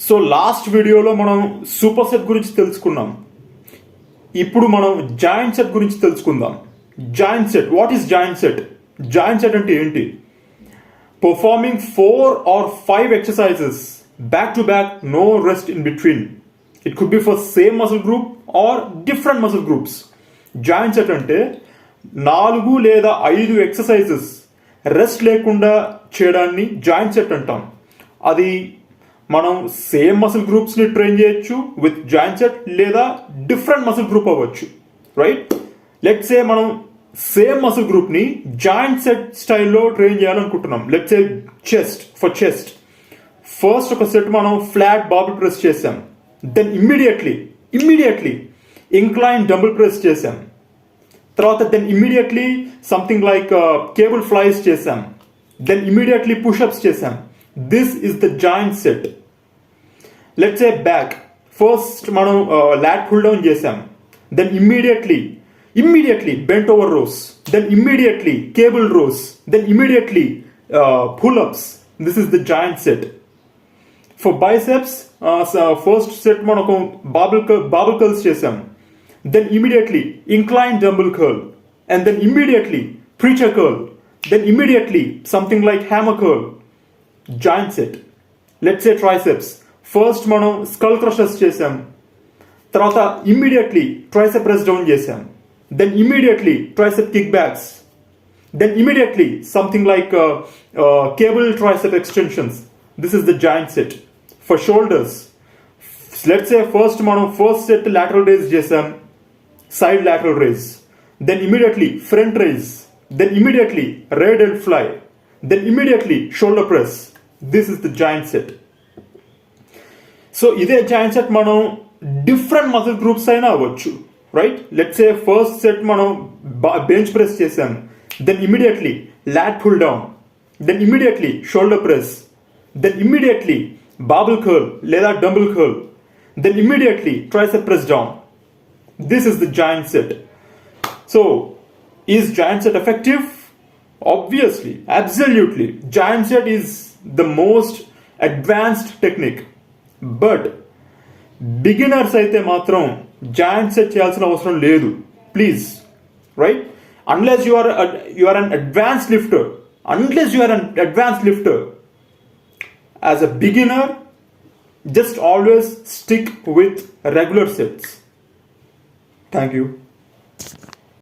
So last వీడియోలో మనం super set గురించి తెలుసుకున్నాం. ఇప్పుడు మనం జాయింట్ సెట్ గురించి తెలుసుకుందాం. Joint set, what is joint set? Joint set అంటే ఏంటి? Performing 4 or 5 exercises back to back, no rest in between. It could be for same muscle group or different muscle groups. Joint set అంటే 4 లేదా 5 exercises rest లేకుండా చేయడాన్ని joint set అంటాం. అది మనం same muscle గ్రూప్స్ని ట్రైన్ చేయొచ్చు విత్ జాయింట్ సెట్, లేదా డిఫరెంట్ మసిల్ గ్రూప్ అవ్వచ్చు. రైట్, లెట్స్ సే మనం సేమ్ మసిల్ గ్రూప్ని జాయింట్ సెట్ స్టైల్లో ట్రైన్ చేయాలనుకుంటున్నాం. Let's say chest, for chest first ఒక సెట్ మనం ఫ్లాట్ బాబుల్ ప్రెస్ చేసాం. Then immediately incline dumbbell press చేసాం. తర్వాత then immediately something like cable flies చేసాం. దెన్ ఇమ్మీడియట్లీ పుషప్స్ చేసాం. This is the joint set. Let's say back first మనం lot pull down చేసాం. Then immediately bent over rows. Then immediately cable rows. Then immediately pull-ups. This is the joint set. For biceps first set మనకు dumbbell curls చేసాం. Then immediately incline dumbbell curl, and then immediately preacher curl, then immediately something like hammer curl. Giant set. Let's say triceps. First మనం skull crushers చేసాం. తర్వాత immediately tricep press down చేసాం. Then immediately tricep kickbacks. Then immediately something like cable tricep extensions. This is the giant set. For shoulders, let's say first మనం first set lateral raise చేసాం, side lateral raise, then immediately front raise, then immediately rear delt fly, then immediately shoulder press. This is the giant set. So ఇదే joint set మనం different muscle groups అయినా అవ్వచ్చు. Right, let's say first set మనం bench press చేసాం. Then immediately lat pull down. Then immediately shoulder press. Then immediately barbell curl లేదా dumbbell curl. Then immediately tricep press down. This is the giant set. So, is giant set effective? Obviously, absolutely. Giant set is the most advanced technique. But beginners అయితే మాత్రం giant set చేయాల్సిన అవసరం లేదు. Please, right? Unless you are an advanced lifter. As a beginner, just always stick with regular sets. Thank you.